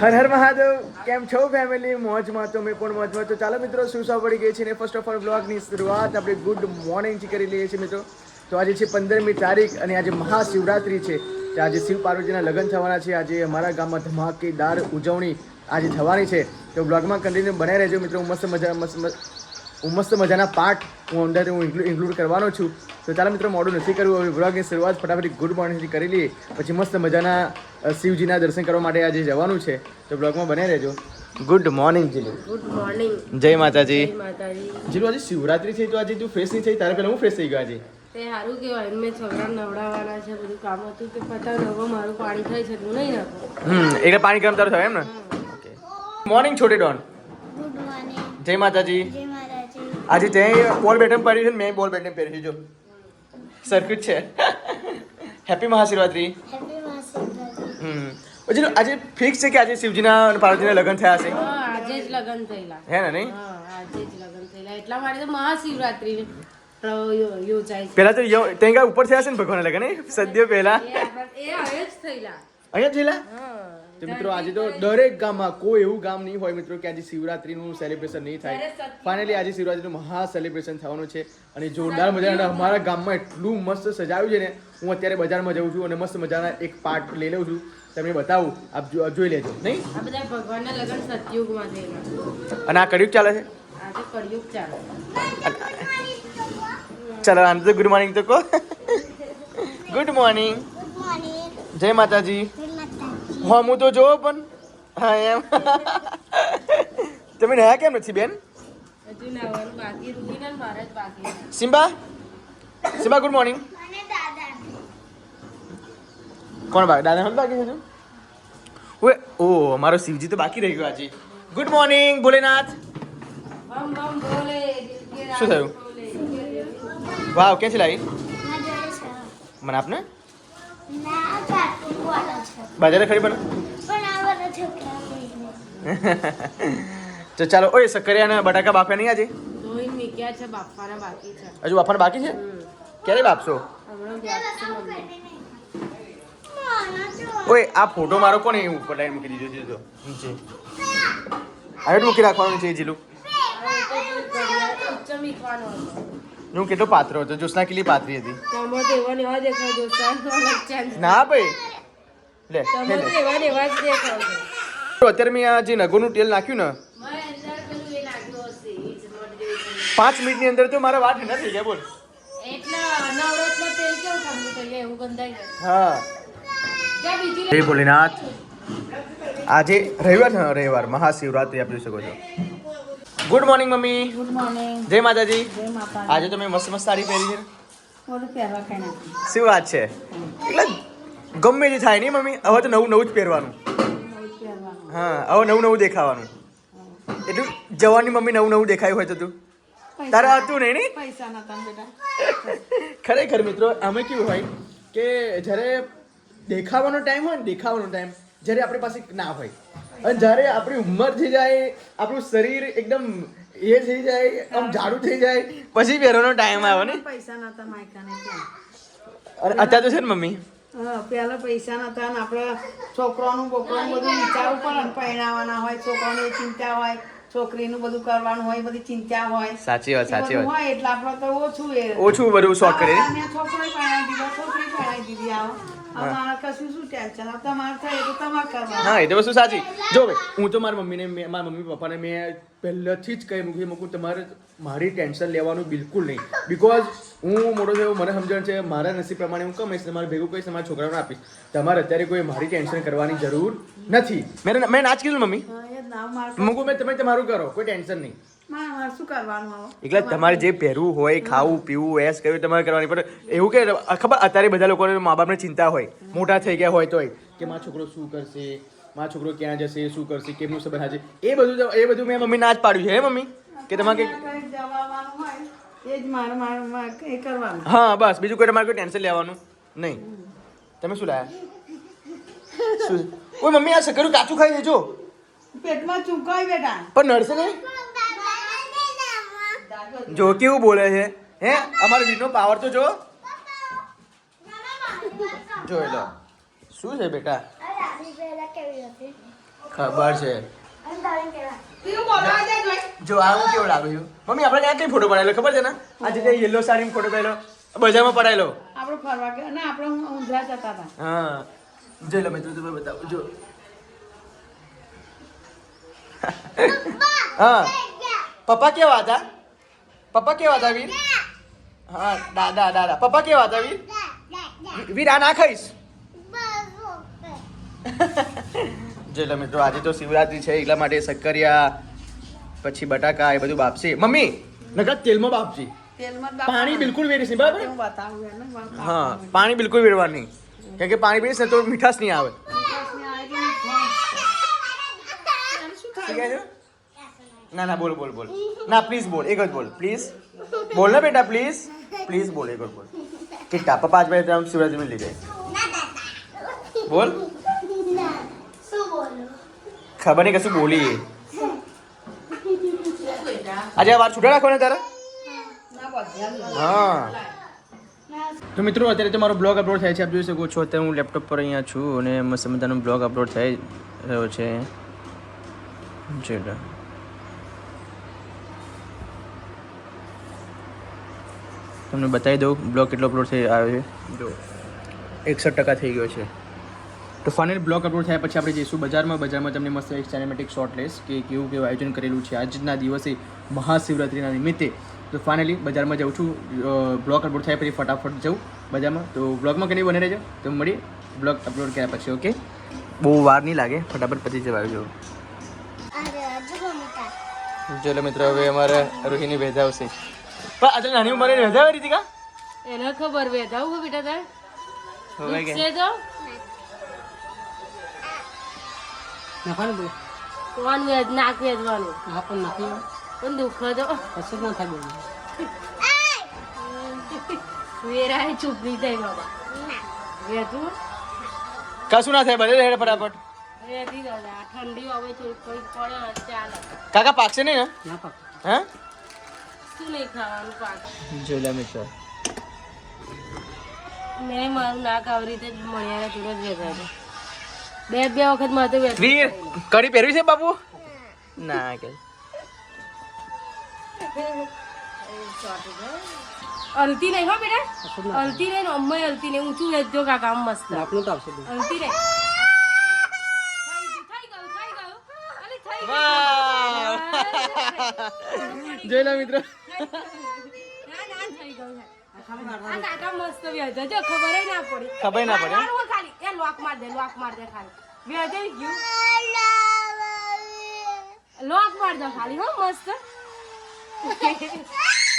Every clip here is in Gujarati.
હર હર મહાદેવ. કેમ છો ફેમિલી? મોજમાં તો મેં પણ મોજમાં. તો ચાલો મિત્રો, સુસા પડી ગઈ છે ને ફર્સ્ટ ઓફ ઓલ બ્લોગની શરૂઆત આપણે ગુડ મોર્નિંગથી કરી લઈએ છીએ મિત્રો. તો આજે છે 15મી તારીખ અને આજે મહાશિવરાત્રિ છે. તો આજે શિવ પાર્વતીના લગ્ન થવાના છે. આજે અમારા ગામમાં ધમાકેદાર ઉજવણી આજે થવાની છે. તો બ્લોગમાં કન્ટિન્યુ બનાવી રહેજો મિત્રો. મસ્ત મજાના પાર્ટ હું ઇન્ક્લુડ કરવાનો છું. તો ચાલો મિત્રો, મોડું નથી કરવું. હવે બ્લોગની શરૂઆત ફટાફટ ગુડ મોર્નિંગથી કરી લઈએ. પછી મસ્ત મજાના શિવજીના દર્શન કરવા માટે આજે જવાનું છે. તો બ્લોગમાં બને રહેજો. ગુડ મોર્નિંગ જીલુ. Good morning. જય માતાજી. જય માતાજી. જીલુ, આજે શિવરાત્રી છે તો આજે તું ફ્રેશ નહીં થઈ? તારે પહેલા હું ફ્રેશ થઈ ગયો આજે. તે સારું કહેવાય. મેં છોકરા નવડાવવાના છે, બધું કામ હતું તે પતાવ નવો મારું પાણી થાય છે તું નહીં નાખો. એટલે પાણી ગરમ તારું થાય એમ ને? ઓકે. મોર્નિંગ છોટે ડોન. Good morning. જય માતાજી. જય માતાજી. આજે તે બોલ બેટમ પહેર્યું છે ને મેં બોલ બેટમ પહેર્યું છે. જો સર્કિટ છે. હેપી મહાશિવરાત્રી. હેપી મહાશિવરાત્રી. પછી આજે ફિક્સ છે કે આજે શિવજીના અને પાર્વતીના લગ્ન થયા છે? હા, આજે જ લગ્ન થયેલા. હે ને? નહીં હા, આજે જ લગ્ન થયેલા. એટલા માટે તો મહાશિવરાત્રી યોજાય છે. પેલા તો ત્યાં ઉપર થયા છે ને ભગવાન લગ્ન સદ્ય પહેલા એ હવે જ થયેલા. અહીંયા થયેલા. હા. તો મિત્રો આજે તો દરેક ગામમાં કોઈ એવું ગામ નહીં હોય મિત્રો કે આજે શિવરાત્રીનું સેલિબ્રેશન નહીં થાય. ફાઇનલી આજે શિવરાત્રીનું મહા સેલિબ્રેશન થવાનું છે અને જોરદાર મજાના અમારા ગામમાં એટલું મસ્ત સજાવ્યું છે ને. હું અત્યારે બજારમાં જાઉં છું અને મસ્ત મજાના એક પાર્ટ લઈ લઉં છું, તમને બતાવું. આપ જોઈ લેજો. નહીં, આ બધા ભગવાનના લગ્ન સતયુગમાં થયેલા. અને આ કળિયુગ ચાલે છે. આજે કળિયુગ ચાલે. ચાલો આમ તો ગુડ મોર્નિંગ તો કહો. Good morning. Good morning. જય માતાજી. જય માતાજી. હા હું તો જોવો પણ હા એમ. તમે નયા કેમ નથી બેન? હજુ નાવાનું બાકી. રૂબીના મારા જ બાકી. Simba, Simba good morning. અને દાદા. કોણ બાકી? દાદા હમ બાકી છે. ઓએ ઓ મારો શિવજી તો બાકી રહી ગયો આજે. Good morning Bholenath. બમ બમ બોલે દિલ કે શું થયું? બોલે. વાવ ક્યાંથી લાવી? મારા જોડે છે. મને આપને ના, કાટું વાળો છે. બજારે ખરી પણ. પણ આ વાળો છોકરા લઈને. તો ચાલો. ઓય સક્કરિયા અને બટાકા બાફ્યા નહીં આજે? ધોઈને મૂક્યા છે, બાફવાના બાકી છે. હજુ બાફવાના બાકી છે? ક્યારે બાફશો? હમણાં બાફશે મમ્મી. ઓય આ ફોટો મારો કોને ઉપર લાઈન મૂકી દીધો છે? તો નીચે હવે મૂકી રાખવાનું છે જીલું. ઉચ્ચ મીકવાનો હતો. હું કેટલો પાત્રો હતો. જોશના કેટલી પાતરી હતી. તમે તો એવા ને એવા દેખાવ છો. સાંજ અલગ ચેન્જ. ના ભાઈ લે તમે તો એવા ને એવા જ દેખાવ છો. તો અત્યારે મેં આ જે નગોનું તેલ નાખ્યું ને મેં અંદર પેલું એ નાખ્યું હશે. એ જ મોઢે દેખાય. 5 મિનિટની અંદર તો મારા વાટ ઠંડા થઈ ગયા. બોલ. એટલે નવરત્ન તેલ કેવું ઠંડુ થઈ જાય એવું ગંધાઈ જાય. હા. જ્યાં બીજી જય ભોલેનાથ. આજે રવિવાર છે. રવિવાર મહાશિવરાત્રી આપી શકો છો. Good morning mummy. Good morning. જય માતાજી. જય માતા. આજે તો મેં મસ્ત મસ્ત સાડી પહેરી છે. મોડું પહેરવા કઈ નથી. શું વાત છે? એટલે ગમે તે થાય નહીં મમ્મી, હવે તો નવું નવું જ પહેરવાનું. મોડું પહેરવાનું. હા, હવે નવું નવું દેખાવાનું. એટલું જવાની મમ્મી નવું નવું દેખાયું હોય તો તું તારે હતું નહીં નહીં? પૈસા નતા બેટા. ખરેખર મિત્રો આમાં કેવું હોય કે જ્યારે દેખાવાનો ટાઈમ હોય ને, દેખાવાનો ટાઈમ જ્યારે આપણી પાસે ના હોય અને જ્યારે આપણી ઉંમર થઈ જાય, આપણું શરીર એકદમ એ થઈ જાય, આમ જાડું થઈ જાય, પછી પહેરવાનો ટાઈમ આવે ને. પૈસા નતા માયકાને ત્યાં. અને અત્યારે તો છે ને મમ્મી પેલા પૈસા નતા ને આપણે છોકરાનું બોકરાનું બધું વિચારવું પડે ને. પરણાવવાના હોય, છોકરાની ચિંતા હોય, છોકરીનું બધું કરવાનું હોય, બધી ચિંતા હોય. સાચી વાત, સાચી બધું વાત. હોય એટલે આપણે તો ઓછું એ ઓછું બધું શોખ કરે. અને છોકરી પરણાવી દીધો, છોકરી પરણાવી દીધી. આવો અમારે કશું શું ટેન્શન? તમારે થાય તો તમારે કરવાનું. હા, એ તો વસ્તુ સાચી. જો ભાઈ, હું તો મારા મમ્મી પપ્પાને મેં પહેલેથી જ કહી મૂકું તમારે મારી ટેન્શન લેવાનું બિલકુલ નહીં. બિકોઝ હું મોટો થયો, મને સમજણ છે. મારા નસીબ પ્રમાણે હું કમાઈશ, તમારે ભેગું કહીશ, તમારા છોકરાઓને આપીશ. તમારે અત્યારે કોઈ મારી ટેન્શન કરવાની જરૂર નથી. મેં ના જ કીધું મમ્મી. હા, એ જ ના મારે મૂકું મેં, તમે તમારું કરો, કોઈ ટેન્શન નહીં. મારે શું કરવાનું આવો? એટલે તમારે જે પહેરવું હોય, ખાવું પીવું એસ કરવું તમારે કરવાની. પણ એવું કે ખબર અત્યારે બધા લોકોને મા બાપને ચિંતા હોય, મોટા થઈ ગયા હોય તોય કે મારો છોકરો શું કરશે, મારો છોકરો ક્યાં જશે, શું કરશે, કેમનું સંબંધ હશે. એ બધું મેં મમ્મી ના જ પાડ્યું છે. હે મમ્મી કે તમારે કઈ જવાનું હોય એ જ મારે એ કરવાનું. હા બસ, બીજું કોઈ તમારે કોઈ ટેન્શન લેવાનું નહીં. તમે શું લાયા? શું? ઓય મમ્મી આ સકરું કાચું ખાઈ લેજો. પેટમાં ચૂકાય બેટા. પણ નડશે નહીં. જો કેવું બોલે છે. હે અમારો વીરનો પાવર તો જો. જોઈ લો શું છે બેટા. અરે આની પહેલા કેવી હતી? ખબર છે. અને તારે કેવા પીવું બોલાવા દે જોઈ. જો આ હું કેવો લાગુ છું મમ્મી આપણે ક્યાં કઈ ફોટો પડાયેલો ખબર છે ને આજે તે યલો સાડીમાં ફોટો પડેલો બજારમાં પડાયેલો. આપણે ફરવા ગયા ને આપણે ઊંધા જતા હતા. હા જોઈ લો મિત્રો તમે બતાવો જો. હા પપ્પા કેવા હતા વીર? હા દાદા પપ્પા કેવા હતા વીર? વીર આ ના ખાઈશ. જોઈ લો મિત્રો આજે તો શિવરાત્રી છે એટલા માટે શક્કરિયા પછી બટાકા એ બધું બાપશે મમ્મી નકર તેલમાં બાપશે. તેલમાં પાણી બિલકુલ વેરીશ નહીં બરાબર? હું બતાવું એને હા પાણી બિલકુલ વેરવાનું નહીં કેમ કે પાણી પીશ ને તો મીઠાશ નહીં આવે. શું કહે છે? ના બોલ ના પ્લીઝ બોલ એક જ બોલ પ્લીઝ બોલ ને બેટા પ્લીઝ બોલ એક જ બોલ कितना पापा आज मेरे नाम शिवराज में ले गए बोल શું બોલું खबर नहीं कैसे बोली है આજે આ વાર છૂટા રાખો ને તારા હા તો મિત્રો અત્યારે તો મારો બ્લોગ અપલોડ થાય છે આપ જોઈ શકો છો અત્યારે હું લેપટોપ પર અહીંયા છું અને મસ્ત મજાનો બ્લોગ અપલોડ થઈ રહ્યો છે જોઈ તમને બતાવી દઉં બ્લોગ કેટલો અપલોડ થઈ આવ્યો છે જો 61% થઈ ગયો છે તો ફાઇનલ બ્લોગ અપલોડ થયા પછી આપણે જઈશું બજારમાં તમને મસ્ત એક સિનેમેટિક શોટ લઈશ કે કેવું આયોજન કરેલું છે આજના દિવસે મહાશિવરાત્રિના નિમિત્તે તો ફાઇનલી બજારમાં જાઉં છું બ્લોગ અપલોડ થયા પછી ફટાફટ જાઉં બજારમાં તો બ્લોગમાં કંઈ બને રહેજો તો મળીએ બ્લોગ અપલોડ કર્યા પછી ઓકે બહુ વાર નહીં લાગે ફટાફટ પછી જવા આવજો અરે હજુ મમ્મી ચલો મિત્રો હવે અમારે રોહિણી ભેજા આવશે પણ આજે નાની ઉંમરે ભેજા આવી હતી કા એને ખબર વેધાવું હો બેટા તાર હવે કે છે તો નખાનું બોલ કોણ વેદ નાક વેદવાનું હા પણ નથી પણ દુઃખ તો કશું ના થાય બોલ વેરાય ચૂપ નહીં થાય બાબા વેતું કશું ના થાય બધે રહે ફટાફટ વેધી દાદા ઠંડી હવે તો કોઈ પડે ચાલે કાકા પાકશે નહીં ને ના પાક હે શું નહીં ખાવાનું પાક જોઈ લે મિત્ર મેં મારું નાક આવી રીતે જ મળ્યા તુરંત વેધા છે બે વખત મારે તો વેધ વીર કડી પહેરવી છે બાપુ ના કે અલતી નહીં હો બેટા અલતી નહીં અમ્માય અલતી નહીં ઊંચું વેચજો કાકા આમ મસ્ત આપનું તો આવશે અલતી નહીં જોઈ લે મિત્ર આ કાકા મસ્ત વેચે જો ખબર ના પડી ખબર ના પડે મારવો ખાલી એ લોક માર દે ખાલી વેચે ગયું લોક માર દો ખાલી હો મસ્ત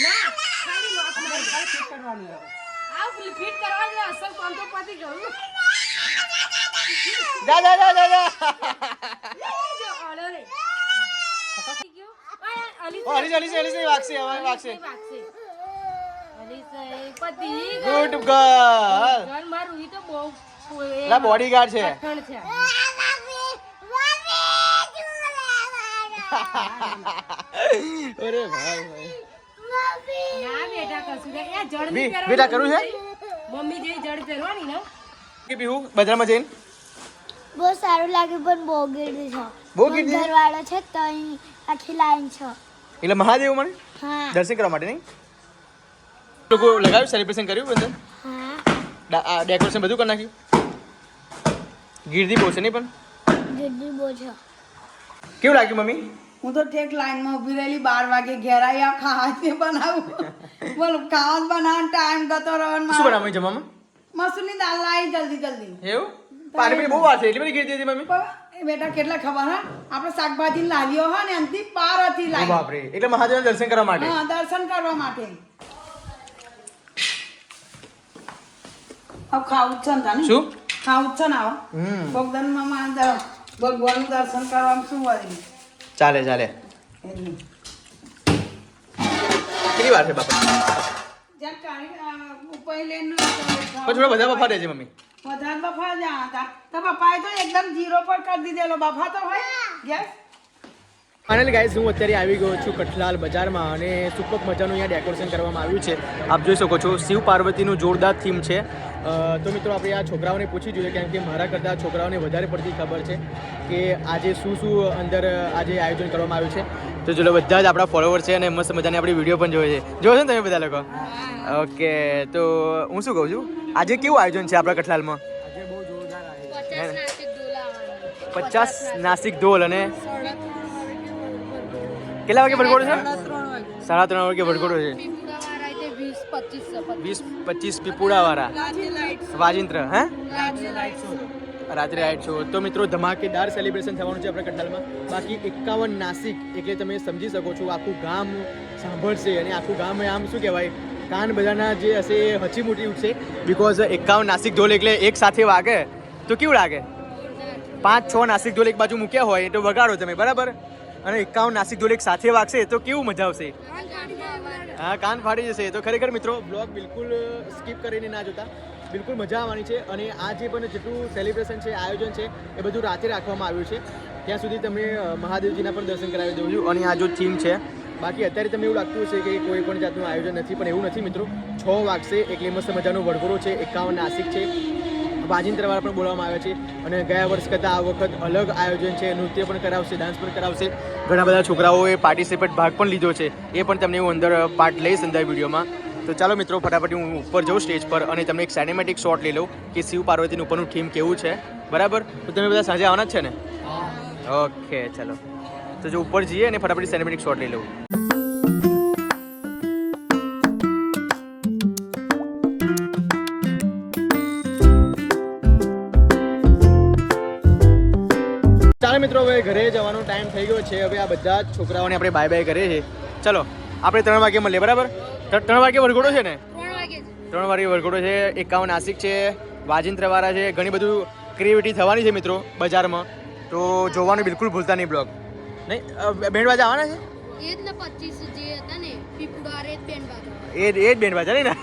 ના ખાલી લોક માર દે ફિટ કરવાનું આ ફિટ કરવા દે અસલ કામ તો પતી ગયું જા જો ઓલો રે પતી ગયું અલી અલી વાગશે હવે વાગશે અલી પતિ ગુડ ગર્લ ગર્લ મારું ઈ તો બહુ લા બોડીગાર્ડ છે કઠણ છે અરે ભાઈ ના બેટા કશું નહીં. એ જડ બી- નહીં પહેરવાનું. બેટા કરવું છે? મમ્મી જે જડ પહેરવાની ને કે પીવું બજારમાં જઈને બહુ સારું લાગ્યું પણ બહુ ગીર્દી છે બહુ ગીર્દી? ઘરવાળો છે તો અહીં આખી લાઈન છે એટલે મહાદેવ મને હા દર્શન કરવા માટે નહીં લોકો લગાવ્યું સેલિબ્રેશન કર્યું બધું હા ડેકોરેશન બધું કરી નાખ્યું ગીરદી બહુ છે નહીં પણ ગીર્દી બહુ છે કેવું લાગ્યું મમ્મી હું તો ઠેક લાઈનમાં ઊભી રહેલી 12 વાગે ઘેર આવી આ ખાવા બનાવું બોલો ખાવાનું બનાવવાનો ટાઈમ ગતો રહ્યો શું બનાવ્યું જમવામાં મસૂરની દાળ લાવી જલ્દી એવું પાણી બહુ વાર છે એટલી બધી ગીરદી હતી મમ્મી એ બેટા કેટલા ખબર હા આપણે શાકભાજી લાવીઓ હા ને એમથી પાર હતી ઓ લાવી બાપરે એટલે મહાદેવના દર્શન કરવા માટે હા દર્શન કરવા માટે હવે ખાવું જ છે ને તાને? શું ખાવું જ છે ને આવો હમ ભગવાનનું દર્શન કરવામાં શું વળી ચાલે એટલે કેટલી વાર છે બાપા જ્યાં કાઢી ઉપર લઈને પણ થોડા બધા બફા દેજે મમ્મી વધારે બફા જા હતા તો બફાએ તો એકદમ જીરો પર કરી દીધેલો બફા તો હોય ગેસ ફાઇનલી ગાઈઝ હું અત્યારે આવી ગયો છું કઠલાલ બજારમાં અને સુપર મજાનું અહીંયા ડેકોરેશન કરવામાં આવ્યું છે. આપ જોઈ શકો છો શિવ પાર્વતીનું જોરદાર થીમ છે. તો મિત્રો આપણે આ છોકરાઓને પૂછી જોઈએ કેમ કે મારા કરતાં છોકરાઓને વધારે પડતી ખબર છે કે આજે શું અંદર આજે આયોજન કરવામાં આવ્યું છે. તો ચલો બધા જ આપણા ફોલોવર છે અને મસ્ત મજાની આપણી વિડીયો પણ જોવે છે. જોવો છો ને તમે બધા લોકો? ઓકે, તો હું શું કહું છું, આજે કેવું આયોજન છે આપણા કઠલાલમાં? 50 નાસિક ઢોલ અને કેટલા વાગે વરઘોડો છે? 3:30 વાગે વરઘોડો છે. 20-25 પીપુડા વાળા વાજિંત્ર હે રાત્રે લાઇટ શો. તો મિત્રો ધમાકેદાર સેલિબ્રેશન થવાનું છે આપણા કઠલાલમાં. બાકી 51 નાસિક એટલે તમે સમજી શકો છો આખું ગામ સાંભળશે અને આખું ગામ આમ શું કહેવાય કાન બધાના જે હશે એ હચીમુટી ઉઠશે. બિકોઝ 51 નાસિક ઢોલ એટલે એક સાથે વાગે તો કેવું લાગે? 5-6 નાસિક ઢોલ એક બાજુ મૂક્યા હોય તો વગાડો તમે બરાબર, અને 51 નાસિક ઢોલ એક સાથે વાગશે તો કેવું મજા આવશે? હા, કાન ફાટી જશે. તો ખરેખર મિત્રો બ્લોગ બિલકુલ સ્કીપ કરીને ના જોતા, બિલકુલ મજા આવવાની છે. અને આ જે પણ જેટલું સેલિબ્રેશન છે આયોજન છે એ બધું રાતે રાખવામાં આવ્યું છે. ત્યાં સુધી તમને મહાદેવજીના પણ દર્શન કરાવી દઉં છું. અને આ જો થીમ છે, બાકી અત્યારે તમને એવું લાગતું હશે કે કોઈ પણ જાતનું આયોજન નથી, પણ એવું નથી મિત્રો. 6 વાગશે એટલે મસ્ત મજાનો વરઘોડો છે. 51 નાસિક છે, વાજિંત્રવાળા પણ બોલવામાં આવે છે. અને ગયા વર્ષ કરતાં આ વખત અલગ આયોજન છે. નૃત્ય પણ કરાવશે, ડાન્સ પણ કરાવશે. ઘણા બધા છોકરાઓએ પાર્ટિસિપેટ ભાગ પણ લીધો છે. એ પણ તમને હું અંદર પાર્ટ લઈશ અંદર વિડીયોમાં. તો ચાલો મિત્રો ફટાફટ હું ઉપર જાઉં સ્ટેજ પર અને તમને એક સિનેમેટિક શોટ લઈ લઉં કે શિવ પાર્વતીનું ઉપરનું થીમ કેવું છે બરાબર. તો તમે બધા સાંજે આવવાના જ છે ને? ઓકે ચાલો, તો જો ઉપર જઈએ અને ફટાફટ સિનેમેટિક શોટ લઈ લઉં. ચાલો મિત્રો હવે ઘરે જવાનો ટાઈમ થઈ ગયો છે. હવે આ બધા જ છોકરાઓને આપણે બાય બાય કરીએ છીએ. ચલો આપણે 3 વાગે મળીએ બરાબર. 3 વાગે વરઘોડો છે ને? 3 વાગે વરઘોડો છે. 51 નાસિક છે, વાજિંત્રવાળા છે. ઘણી બધું ક્રિએટિવિટી થવાની છે મિત્રો બજારમાં, તો જોવાનું બિલકુલ ભૂલતા નહીં બ્લોગ. નહીં બેન્ડ બાજા આવવાના છે? એ જ ને 25 જે હતા ને પીપુડા રે બેન્ડ બાજા. એ જ બેન્ડ બાજા નહીં ને?